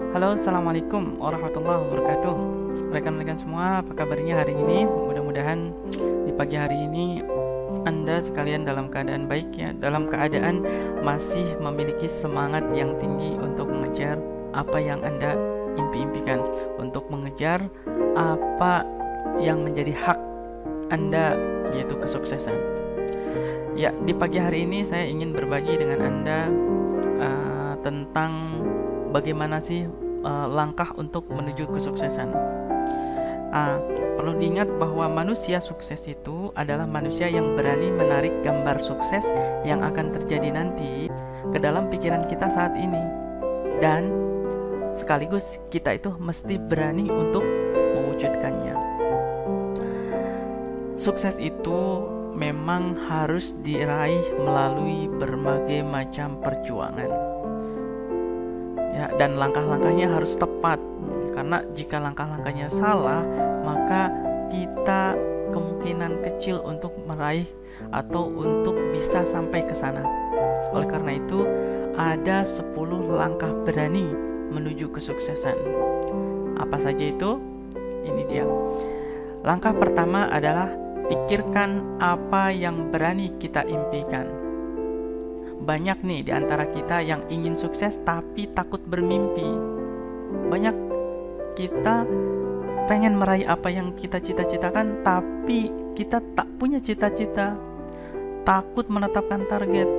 Halo, assalamualaikum warahmatullahi wabarakatuh. Rekan-rekan semua, apa kabarnya hari ini? Mudah-mudahan di pagi hari ini Anda sekalian dalam keadaan baik ya, dalam keadaan masih memiliki semangat yang tinggi untuk mengejar apa yang Anda impi-impikan, untuk mengejar apa yang menjadi hak Anda, yaitu kesuksesan. Ya, di pagi hari ini saya ingin berbagi dengan Anda tentang bagaimana sih langkah untuk menuju kesuksesan. Perlu diingat bahwa manusia sukses itu adalah manusia yang berani menarik gambar sukses yang akan terjadi nanti ke dalam pikiran kita saat ini, dan sekaligus kita itu mesti berani untuk mewujudkannya. Sukses itu memang harus diraih melalui berbagai macam perjuangan ya, dan langkah-langkahnya harus tepat, karena jika langkah-langkahnya salah maka kita kemungkinan kecil untuk meraih atau untuk bisa sampai ke sana. Oleh karena itu ada 10 langkah berani menuju kesuksesan. Apa saja itu? Ini dia. Langkah pertama adalah pikirkan apa yang berani kita impikan. Banyak nih di antara kita yang ingin sukses tapi takut bermimpi. Banyak kita pengen meraih apa yang kita cita-citakan, tapi kita tak punya cita-cita, takut menetapkan target.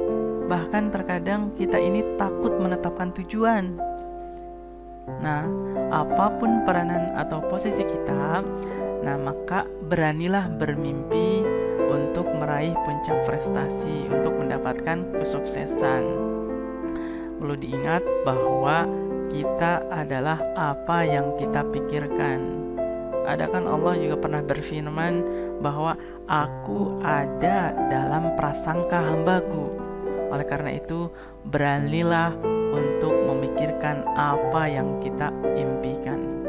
Bahkan terkadang kita ini takut menetapkan tujuan. Nah, apapun peranan atau posisi kita, maka beranilah bermimpi untuk meraih puncak prestasi, untuk mendapatkan kesuksesan. Perlu diingat bahwa kita adalah apa yang kita pikirkan. Kan Allah juga pernah berfirman bahwa aku ada dalam prasangka hambaku. Oleh karena itu, beranilah untuk memikirkan apa yang kita impikan.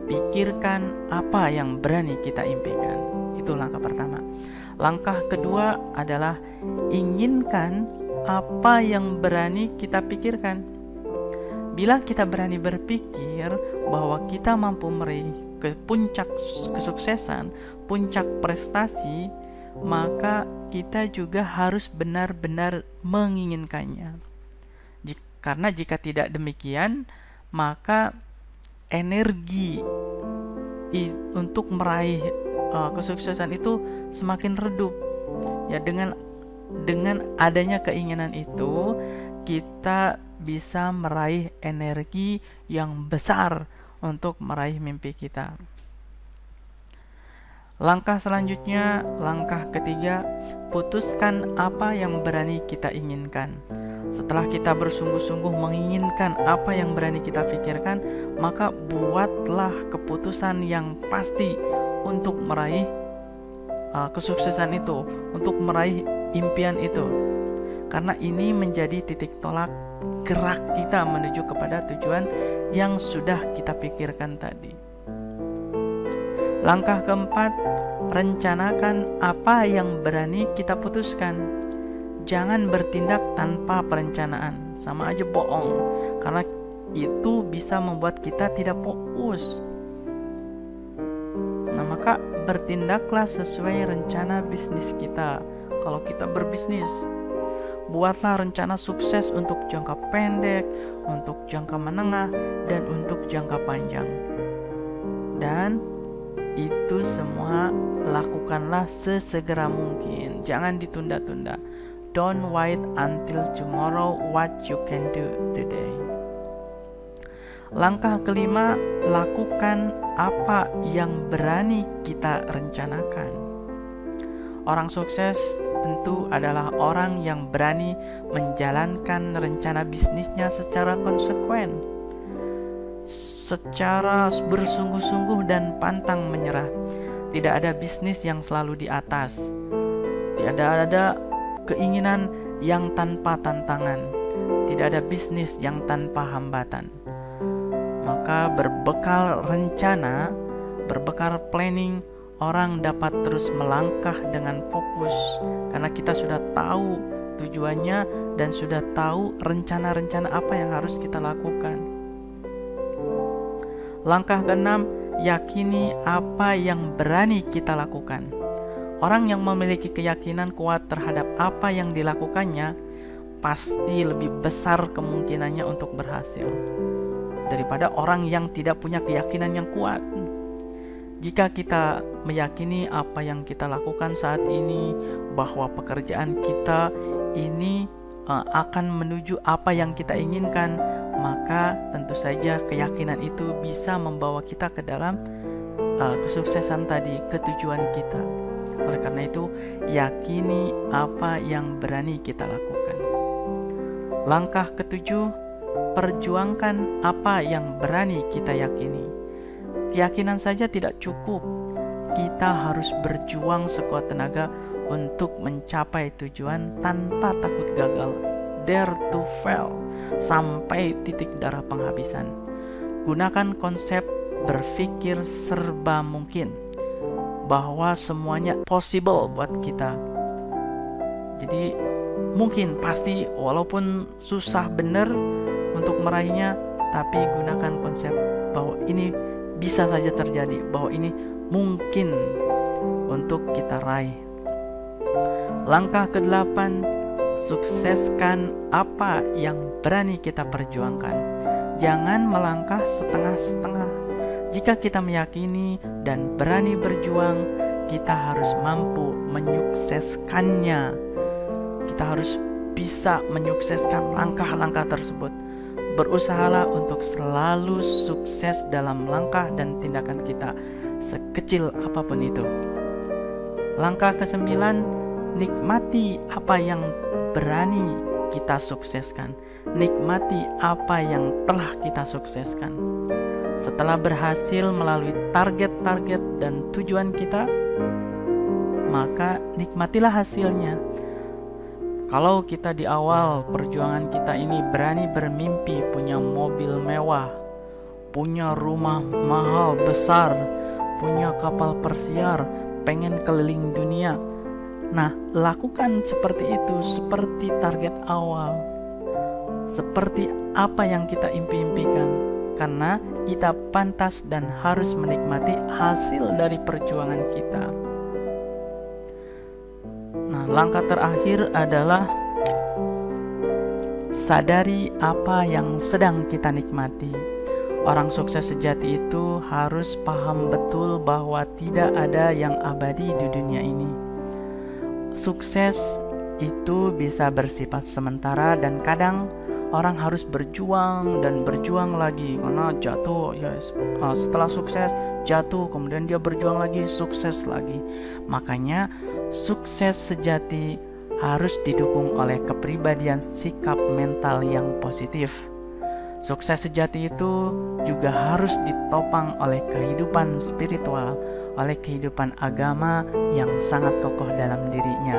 Pikirkan apa yang berani kita impikan. Itu langkah pertama. Langkah kedua adalah inginkan apa yang berani kita pikirkan. Bila kita berani berpikir bahwa kita mampu meraih ke puncak kesuksesan, puncak prestasi, maka kita juga harus benar-benar menginginkannya. Karena jika tidak demikian, maka energi untuk meraih kesuksesan itu semakin redup. Ya, dengan adanya keinginan itu, kita bisa meraih energi yang besar untuk meraih mimpi kita. Langkah selanjutnya, langkah ketiga, putuskan apa yang berani kita inginkan. Setelah kita bersungguh-sungguh menginginkan apa yang berani kita pikirkan, maka buatlah keputusan yang pasti untuk meraih kesuksesan itu, untuk meraih impian itu. Karena ini menjadi titik tolak gerak kita menuju kepada tujuan yang sudah kita pikirkan tadi. Langkah keempat, rencanakan apa yang berani kita putuskan. Jangan bertindak tanpa perencanaan, sama aja bohong, karena itu bisa membuat kita tidak fokus. Maka bertindaklah sesuai rencana bisnis kita. Kalau kita berbisnis, buatlah rencana sukses untuk jangka pendek, untuk jangka menengah, dan untuk jangka panjang. Dan itu semua lakukanlah sesegera mungkin. Jangan ditunda-tunda. Don't wait until tomorrow what you can do today. Langkah kelima, lakukan apa yang berani kita rencanakan. Orang sukses tentu adalah orang yang berani menjalankan rencana bisnisnya secara konsekuen, secara bersungguh-sungguh dan pantang menyerah. Tidak ada bisnis yang selalu di atas. Tidak ada keinginan yang tanpa tantangan. Tidak ada bisnis yang tanpa hambatan. Maka berbekal rencana, berbekal planning, orang dapat terus melangkah dengan fokus, karena kita sudah tahu tujuannya dan sudah tahu rencana-rencana apa yang harus kita lakukan. Langkah keenam, yakini apa yang berani kita lakukan. Orang yang memiliki keyakinan kuat terhadap apa yang dilakukannya pasti lebih besar kemungkinannya untuk berhasil daripada orang yang tidak punya keyakinan yang kuat. Jika kita meyakini apa yang kita lakukan saat ini, bahwa pekerjaan kita ini akan menuju apa yang kita inginkan, maka tentu saja keyakinan itu bisa membawa kita ke dalam kesuksesan tadi, ke tujuan kita. Oleh karena itu, yakini apa yang berani kita lakukan. Langkah ketujuh, perjuangkan apa yang berani kita yakini. Keyakinan saja tidak cukup. Kita harus berjuang sekuat tenaga untuk mencapai tujuan tanpa takut gagal. Dare to fail sampai titik darah penghabisan. Gunakan konsep berpikir serba mungkin, bahwa semuanya possible buat kita. Jadi mungkin, pasti, walaupun susah benar untuk meraihnya, tapi gunakan konsep bahwa ini bisa saja terjadi, bahwa ini mungkin untuk kita raih. Langkah ke-8, sukseskan apa yang berani kita perjuangkan. Jangan melangkah setengah-setengah. Jika kita meyakini dan berani berjuang, kita harus mampu menyukseskannya. Kita harus bisa menyukseskan langkah-langkah tersebut. Berusahalah untuk selalu sukses dalam langkah dan tindakan kita, sekecil apapun itu. Langkah ke-9, nikmati apa yang berani kita sukseskan. Nikmati apa yang telah kita sukseskan. Setelah berhasil melalui target-target dan tujuan kita, maka nikmatilah hasilnya. Kalau kita di awal perjuangan kita ini berani bermimpi punya mobil mewah, punya rumah mahal besar, punya kapal persiar, pengen keliling dunia, nah lakukan seperti itu, seperti target awal, seperti apa yang kita impi-impikan. Karena kita pantas dan harus menikmati hasil dari perjuangan kita. Nah, langkah terakhir adalah sadari apa yang sedang kita nikmati. Orang sukses sejati itu harus paham betul bahwa tidak ada yang abadi di dunia ini. Sukses itu bisa bersifat sementara dan kadang orang harus berjuang dan berjuang lagi karena jatuh, ya, setelah sukses jatuh, kemudian dia berjuang lagi, sukses lagi. Makanya sukses sejati harus didukung oleh kepribadian sikap mental yang positif. Sukses sejati itu juga harus ditopang oleh kehidupan spiritual, oleh kehidupan agama yang sangat kokoh dalam dirinya.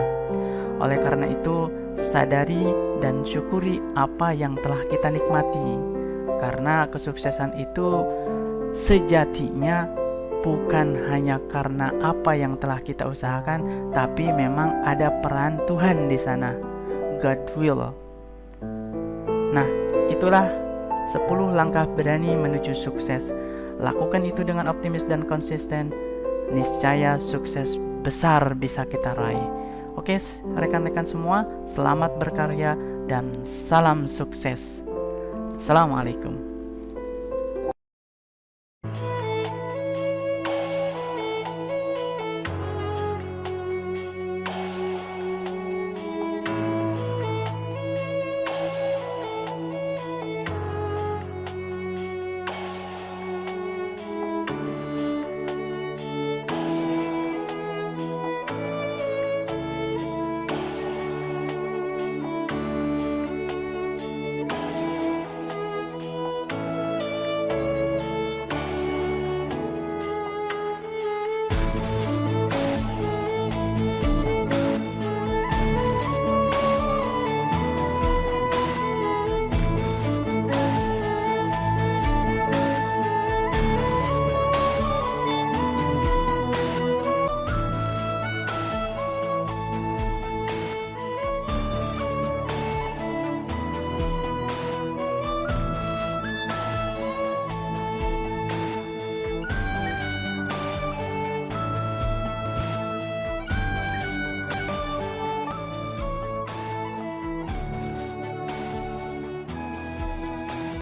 Oleh karena itu, sadari dan syukuri apa yang telah kita nikmati, karena kesuksesan itu sejatinya bukan hanya karena apa yang telah kita usahakan, tapi memang ada peran Tuhan di sana, God will. Nah, itulah 10 langkah berani menuju sukses. Lakukan itu dengan optimis dan konsisten, niscaya sukses besar bisa kita raih. Oke, rekan-rekan semua, selamat berkarya dan salam sukses. Assalamualaikum.